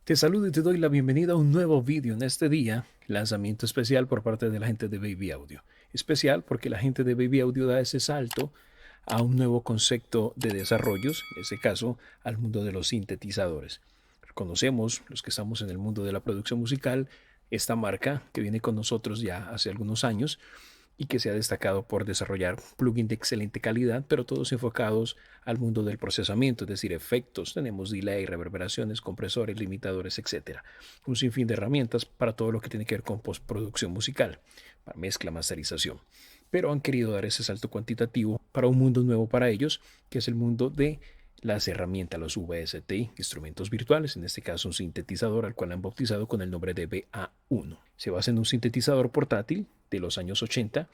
Te saludo y te doy la bienvenida a un nuevo vídeo en este día, lanzamiento especial por parte de la gente de Baby Audio. Especial porque la gente de Baby Audio da ese salto a un nuevo concepto de desarrollos, en este caso al mundo de los sintetizadores. Conocemos, los que estamos en el mundo de la producción musical, esta marca que viene con nosotros ya hace algunos años y que se ha destacado por desarrollar plugins de excelente calidad, pero todos enfocados al mundo del procesamiento, es decir, efectos, tenemos delay, reverberaciones, compresores, limitadores, etcétera. Un sinfín de herramientas para todo lo que tiene que ver con postproducción musical, para mezcla, masterización. Pero han querido dar ese salto cuantitativo para un mundo nuevo para ellos, que es el mundo de las herramientas, los VST, instrumentos virtuales, en este caso un sintetizador al cual han bautizado con el nombre de BA1. Se basa en un sintetizador portátil de los años 80,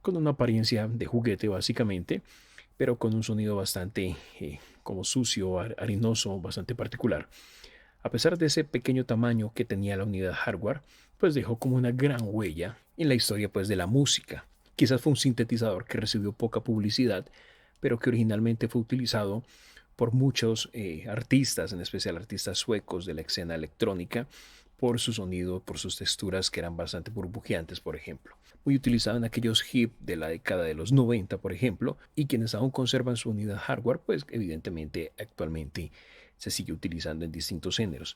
con una apariencia de juguete básicamente, pero con un sonido bastante como sucio, harinoso, bastante particular. A pesar de ese pequeño tamaño que tenía la unidad hardware, pues dejó como una gran huella en la historia pues de la música. Quizás fue un sintetizador que recibió poca publicidad, pero que originalmente fue utilizado por muchos artistas, en especial artistas suecos de la escena electrónica, por su sonido, por sus texturas que eran bastante burbujeantes, por ejemplo. Muy utilizado en aquellos hip de la década de los 90, por ejemplo, y quienes aún conservan su unidad hardware, pues evidentemente actualmente se sigue utilizando en distintos géneros.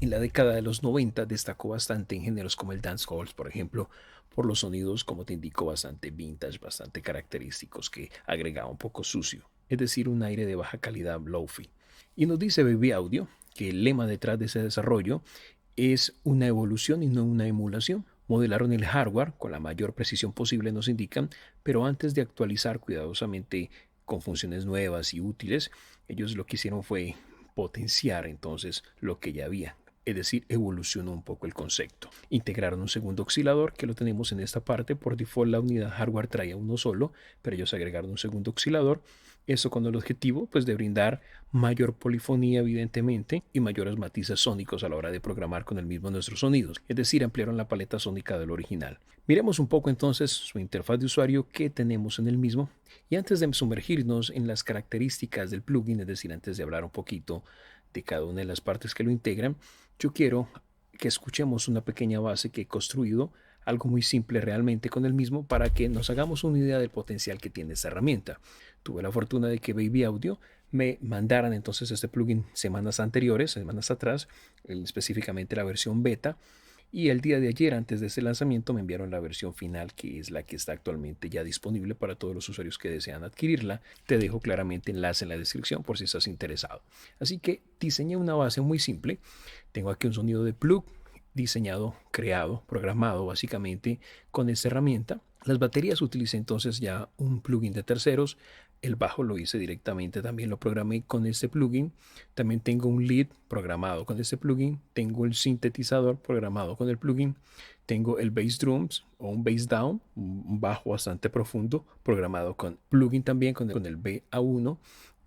En la década de los 90 destacó bastante en géneros como el dancehall, por ejemplo, por los sonidos, como te indico, bastante vintage, bastante característicos que agregaba un poco sucio, es decir, un aire de baja calidad lo-fi. Y nos dice Baby Audio que el lema detrás de ese desarrollo es una evolución y no una emulación. Modelaron el hardware con la mayor precisión posible, nos indican, pero antes de actualizar cuidadosamente con funciones nuevas y útiles, ellos lo que hicieron fue potenciar entonces lo que ya había. Es decir, evolucionó un poco el concepto. Integraron un segundo oscilador que lo tenemos en esta parte. Por default la unidad hardware traía uno solo, pero ellos agregaron un segundo oscilador. Eso con el objetivo pues, de brindar mayor polifonía, evidentemente, y mayores matices sónicos a la hora de programar con el mismo nuestros sonidos. Es decir, ampliaron la paleta sónica del original. Miremos un poco entonces su interfaz de usuario que tenemos en el mismo. Y antes de sumergirnos en las características del plugin, es decir, antes de hablar un poquito de cada una de las partes que lo integran, yo quiero que escuchemos una pequeña base que he construido, algo muy simple realmente con el mismo, para que nos hagamos una idea del potencial que tiene esta herramienta. Tuve la fortuna de que Baby Audio me mandaran entonces este plugin semanas anteriores, semanas atrás, específicamente la versión beta, y el día de ayer, antes de ese lanzamiento, me enviaron la versión final, que es la que está actualmente ya disponible para todos los usuarios que desean adquirirla. Te dejo claramente enlace en la descripción por si estás interesado. Así que diseñé una base muy simple. Tengo aquí un sonido de plug diseñado, creado, programado básicamente con esta herramienta. Las baterías utilicé entonces ya un plugin de terceros. El bajo lo hice directamente, también lo programé con este plugin. También tengo un lead programado con este plugin. Tengo el sintetizador programado con el plugin. Tengo el bass drums o un bass down, un bajo bastante profundo, programado con plugin también con el BA1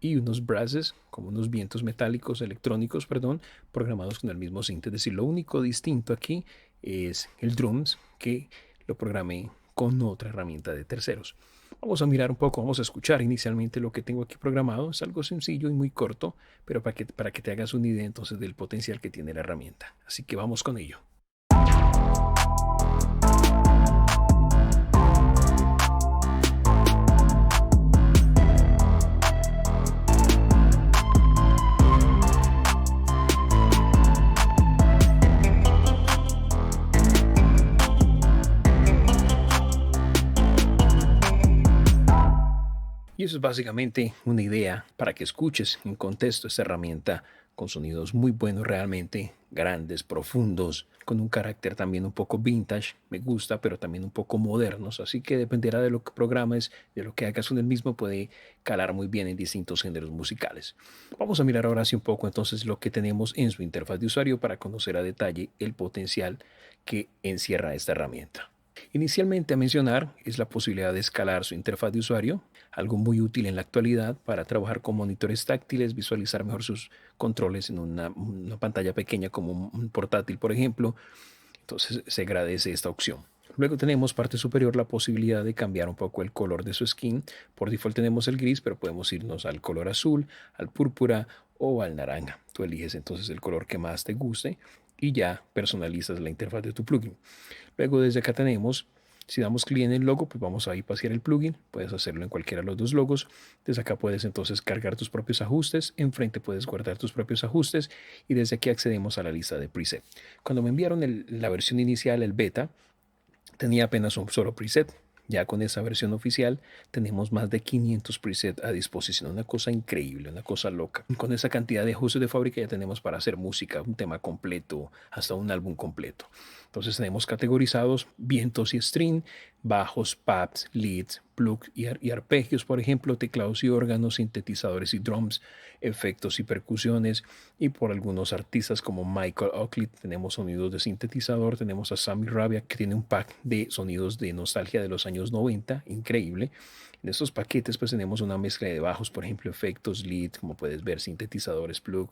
y unos brasses, como unos vientos metálicos, electrónicos, perdón, programados con el mismo synth. Es decir, lo único distinto aquí es el drums, que lo programé con otra herramienta de terceros. Vamos a mirar un poco, vamos a escuchar inicialmente lo que tengo aquí programado. Es algo sencillo y muy corto, pero para que te hagas una idea entonces del potencial que tiene la herramienta. Así que vamos con ello. Y eso es básicamente una idea para que escuches en contexto esta herramienta con sonidos muy buenos realmente, grandes, profundos, con un carácter también un poco vintage, me gusta, pero también un poco modernos, así que dependerá de lo que programes, de lo que hagas con el mismo, puede calar muy bien en distintos géneros musicales. Vamos a mirar ahora sí un poco entonces lo que tenemos en su interfaz de usuario para conocer a detalle el potencial que encierra esta herramienta. Inicialmente a mencionar es la posibilidad de escalar su interfaz de usuario, algo muy útil en la actualidad para trabajar con monitores táctiles, visualizar mejor sus controles en una pantalla pequeña como un portátil, por ejemplo. Entonces se agradece esta opción. Luego tenemos parte superior la posibilidad de cambiar un poco el color de su skin. Por default tenemos el gris, pero podemos irnos al color azul, al púrpura o al naranja. Tú eliges entonces el color que más te guste y ya personalizas la interfaz de tu plugin. Luego desde acá tenemos, si damos clic en el logo, pues vamos a ir pasear el plugin. Puedes hacerlo en cualquiera de los dos logos. Desde acá puedes entonces cargar tus propios ajustes. Enfrente puedes guardar tus propios ajustes. Y desde aquí accedemos a la lista de preset. Cuando me enviaron la versión inicial, el beta, tenía apenas un solo preset. Ya con esa versión oficial tenemos más de 500 presets a disposición, una cosa increíble, una cosa loca. Con esa cantidad de ajustes de fábrica ya tenemos para hacer música, un tema completo, hasta un álbum completo. Entonces tenemos categorizados vientos y string, bajos, pads, leads, plug y arpegios, por ejemplo, teclados y órganos, sintetizadores y drums, efectos y percusiones. Y por algunos artistas como Michael Oakley tenemos sonidos de sintetizador. Tenemos a Sammy Rabia, que tiene un pack de sonidos de nostalgia de los años 90, increíble. En estos paquetes pues tenemos una mezcla de bajos, por ejemplo, efectos, lead, como puedes ver, sintetizadores, plug.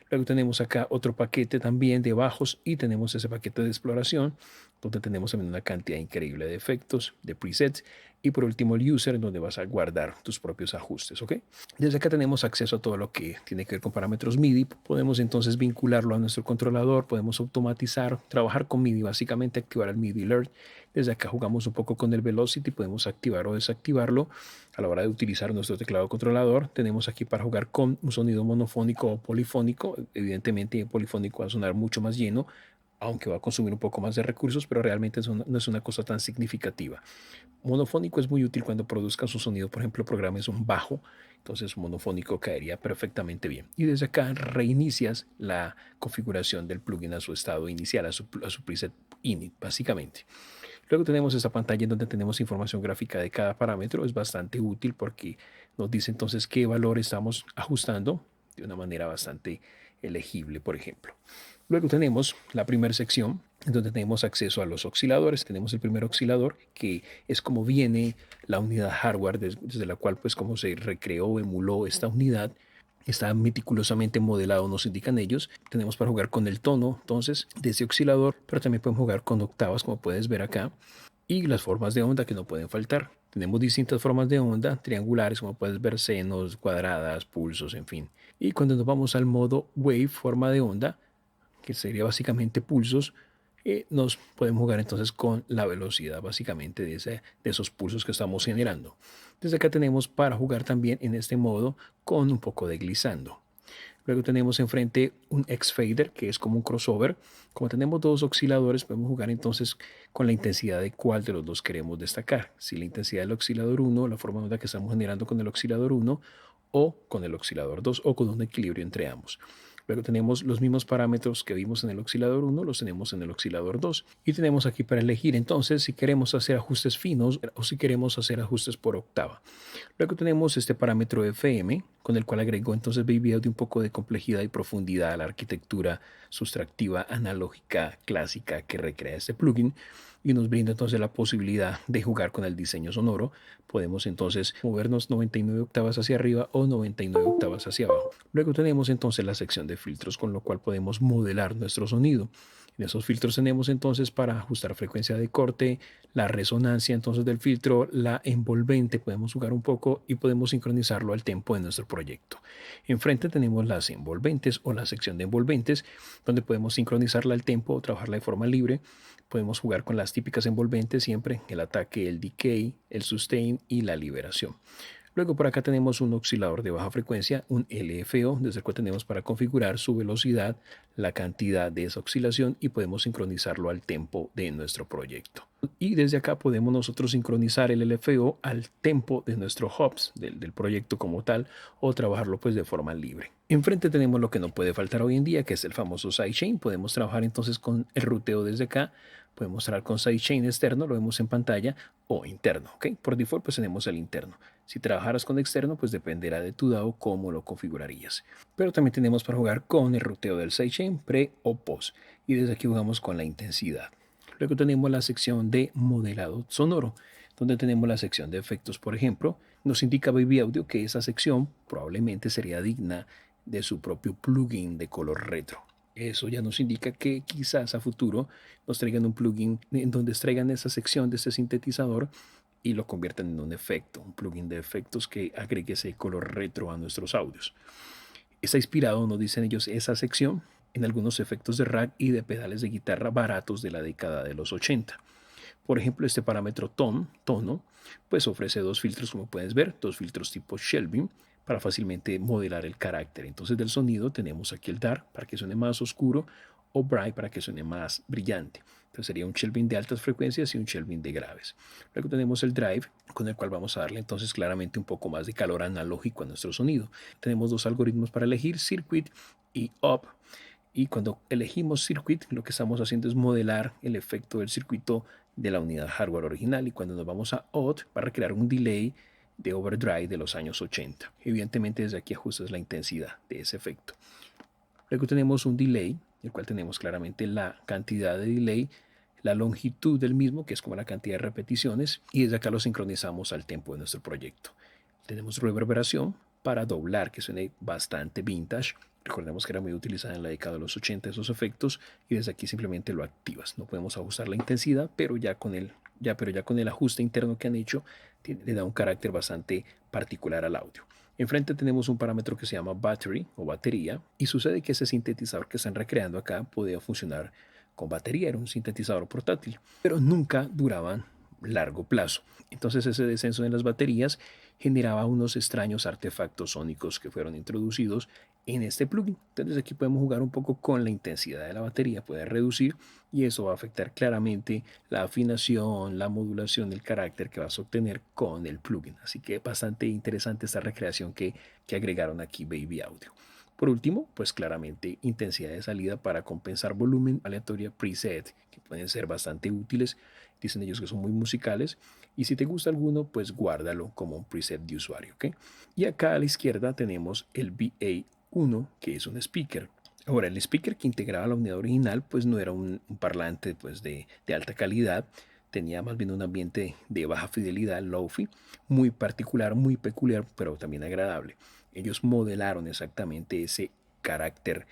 Luego tenemos acá otro paquete también de bajos y tenemos ese paquete de exploración, donde tenemos también una cantidad increíble de efectos, de presets. Y por último el user, donde vas a guardar tus propios ajustes, ¿ok? Desde acá tenemos acceso a todo lo que tiene que ver con parámetros MIDI. Podemos entonces vincularlo a nuestro controlador, podemos automatizar, trabajar con MIDI, básicamente activar el MIDI Alert. Desde acá jugamos un poco con el Velocity, podemos activar o desactivarlo a la hora de utilizar nuestro teclado controlador. Tenemos aquí para jugar con un sonido monofónico o polifónico. Evidentemente polifónico va a sonar mucho más lleno, aunque va a consumir un poco más de recursos, pero realmente no es una cosa tan significativa. Monofónico es muy útil cuando produzcas su sonido, por ejemplo, programes un bajo, entonces un monofónico caería perfectamente bien. Y desde acá reinicias la configuración del plugin a su estado inicial, a su preset init, básicamente. Luego tenemos esta pantalla en donde tenemos información gráfica de cada parámetro. Es bastante útil porque nos dice entonces qué valor estamos ajustando de una manera bastante elegible, por ejemplo. Luego tenemos la primera sección en donde tenemos acceso a los osciladores. Tenemos el primer oscilador, que es como viene la unidad hardware desde la cual pues como se recreó o emuló esta unidad. Está meticulosamente modelado, nos indican ellos. Tenemos para jugar con el tono, entonces, de ese oscilador, pero también podemos jugar con octavas, como puedes ver acá, y las formas de onda que no pueden faltar. Tenemos distintas formas de onda, triangulares, como puedes ver, senos, cuadradas, pulsos, en fin. Y cuando nos vamos al modo wave, forma de onda, que sería básicamente pulsos, nos podemos jugar entonces con la velocidad básicamente de esos pulsos que estamos generando. Desde acá tenemos para jugar también en este modo con un poco de glissando. Luego tenemos enfrente un X-Fader, que es como un crossover. Como tenemos dos osciladores, podemos jugar entonces con la intensidad de cuál de los dos queremos destacar. Si la intensidad del oscilador 1, la forma de onda que estamos generando con el oscilador 1, o con el oscilador 2, o con un equilibrio entre ambos. Luego tenemos los mismos parámetros que vimos en el oscilador 1, los tenemos en el oscilador 2. Y tenemos aquí para elegir entonces si queremos hacer ajustes finos o si queremos hacer ajustes por octava. Luego tenemos este parámetro FM, con el cual agregó entonces Baby Audio un poco de complejidad y profundidad a la arquitectura sustractiva analógica clásica que recrea este plugin, y nos brinda entonces la posibilidad de jugar con el diseño sonoro. Podemos entonces movernos 99 octavas hacia arriba o 99 octavas hacia abajo. Luego tenemos entonces la sección de filtros, con lo cual podemos modelar nuestro sonido. En esos filtros tenemos entonces para ajustar frecuencia de corte, la resonancia entonces del filtro, la envolvente, podemos jugar un poco y podemos sincronizarlo al tempo de nuestro proyecto. Enfrente tenemos las envolventes o la sección de envolventes, donde podemos sincronizarla al tempo o trabajarla de forma libre. Podemos jugar con las típicas envolventes siempre, el ataque, el decay, el sustain y la liberación. Luego por acá tenemos un oscilador de baja frecuencia, un LFO, desde el cual tenemos para configurar su velocidad, la cantidad de esa oscilación y podemos sincronizarlo al tempo de nuestro proyecto. Y desde acá podemos nosotros sincronizar el LFO al tempo de nuestro hubs, del proyecto como tal, o trabajarlo pues de forma libre. Enfrente tenemos lo que no puede faltar hoy en día, que es el famoso sidechain. Podemos trabajar entonces con el ruteo desde acá. Podemos trabajar con sidechain externo, lo vemos en pantalla, o interno, ¿ok? Por default pues tenemos el interno. Si trabajaras con externo, pues dependerá de tu DAO cómo lo configurarías. Pero también tenemos para jugar con el ruteo del sidechain, pre o post. Y desde aquí jugamos con la intensidad. Luego tenemos la sección de modelado sonoro, donde tenemos la sección de efectos, por ejemplo. Nos indica Baby Audio que esa sección probablemente sería digna de su propio plugin de color retro. Eso ya nos indica que quizás a futuro nos traigan un plugin en donde extraigan esa sección de ese sintetizador y lo conviertan en un efecto, un plugin de efectos que agregue ese color retro a nuestros audios. Está inspirado, nos dicen ellos, esa sección en algunos efectos de rack y de pedales de guitarra baratos de la década de los 80. Por ejemplo, este parámetro tono, pues ofrece dos filtros, como puedes ver, dos filtros tipo Shelby para fácilmente modelar el carácter. Entonces del sonido tenemos aquí el dark para que suene más oscuro o bright para que suene más brillante. Entonces sería un shelving de altas frecuencias y un shelving de graves. Luego tenemos el drive, con el cual vamos a darle entonces claramente un poco más de calor analógico a nuestro sonido. Tenemos dos algoritmos para elegir, circuit y up. Y cuando elegimos circuit, lo que estamos haciendo es modelar el efecto del circuito de la unidad hardware original. Y cuando nos vamos a odd, va a recrear un delay de overdrive de los años 80. Evidentemente desde aquí ajustas la intensidad de ese efecto. Luego tenemos un delay, el cual tenemos claramente la cantidad de delay, la longitud del mismo, que es como la cantidad de repeticiones, y desde acá lo sincronizamos al tempo de nuestro proyecto. Tenemos reverberación para doblar, que suene bastante vintage. Recordemos que era muy utilizada en la década de los 80 esos efectos, y desde aquí simplemente lo activas. No podemos ajustar la intensidad, pero ya con el ajuste interno que han hecho, le da un carácter bastante particular al audio. Enfrente tenemos un parámetro que se llama battery o batería, y sucede que ese sintetizador que están recreando acá podía funcionar con batería, era un sintetizador portátil, pero nunca duraban largo plazo. Entonces ese descenso en las baterías generaba unos extraños artefactos sónicos que fueron introducidos en este plugin. Entonces aquí podemos jugar un poco con la intensidad de la batería, puede reducir, y eso va a afectar claramente la afinación, la modulación del carácter que vas a obtener con el plugin. Así que bastante interesante esta recreación que agregaron aquí Baby Audio. Por último, pues claramente intensidad de salida para compensar volumen, aleatoria preset, que pueden ser bastante útiles. Dicen ellos que son muy musicales. Y si te gusta alguno, pues guárdalo como un preset de usuario, ¿ok? Y acá a la izquierda tenemos el VA1, que es un speaker. Ahora, el speaker que integraba la unidad original, pues no era un parlante pues, de alta calidad. Tenía más bien un ambiente de baja fidelidad, lo-fi, muy particular, muy peculiar, pero también agradable. Ellos modelaron exactamente ese carácter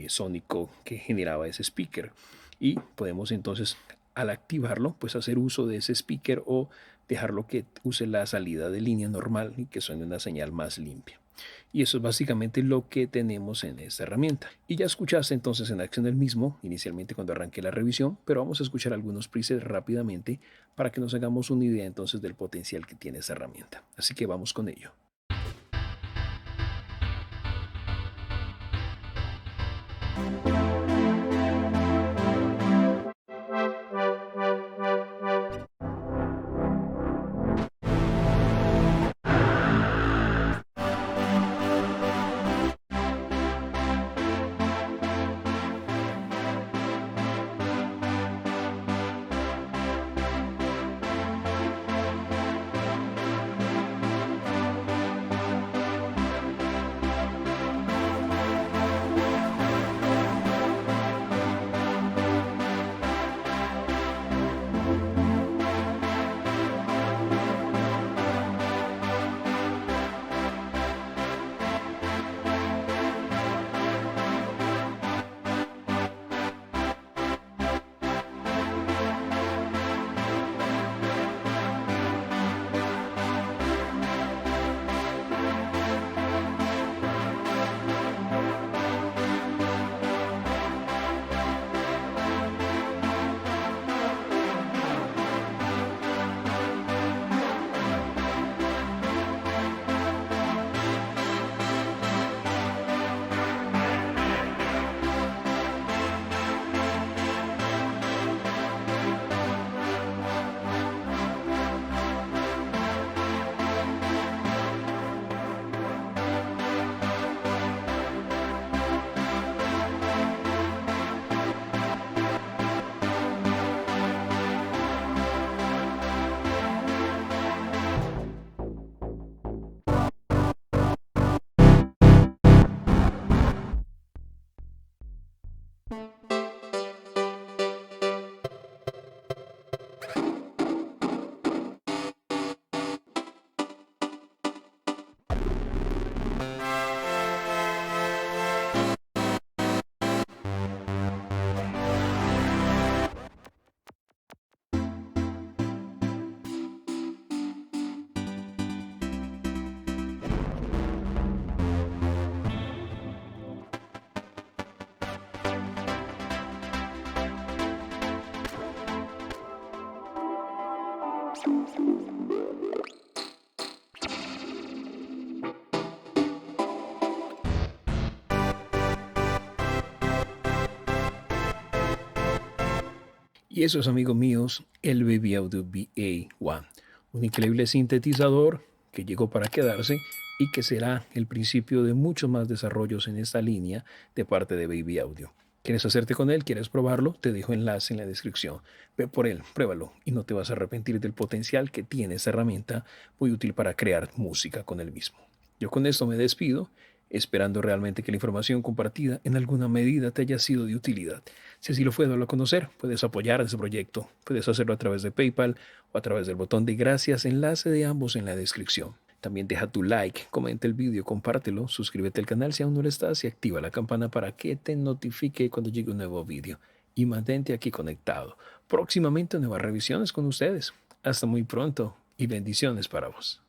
sónico que generaba ese speaker, y podemos entonces al activarlo pues hacer uso de ese speaker o dejarlo que use la salida de línea normal y que suene una señal más limpia. Y eso es básicamente lo que tenemos en esta herramienta. Y ya escuchaste entonces en acción el mismo, inicialmente cuando arranqué la revisión, pero vamos a escuchar algunos presets rápidamente para que nos hagamos una idea entonces del potencial que tiene esta herramienta. Así que vamos con ello. Y eso es, amigos míos, el Baby Audio BA1, un increíble sintetizador que llegó para quedarse y que será el principio de muchos más desarrollos en esta línea de parte de Baby Audio. ¿Quieres hacerte con él? ¿Quieres probarlo? Te dejo enlace en la descripción. Ve por él, pruébalo y no te vas a arrepentir del potencial que tiene esta herramienta muy útil para crear música con él mismo. Yo con esto me despido, esperando realmente que la información compartida en alguna medida te haya sido de utilidad. Si así lo fue, dalo a conocer. Puedes apoyar este proyecto. Puedes hacerlo a través de PayPal o a través del botón de gracias, enlace de ambos en la descripción. También deja tu like, comenta el vídeo, compártelo, suscríbete al canal si aún no lo estás y activa la campana para que te notifique cuando llegue un nuevo vídeo. Y mantente aquí conectado. Próximamente nuevas revisiones con ustedes. Hasta muy pronto y bendiciones para vos.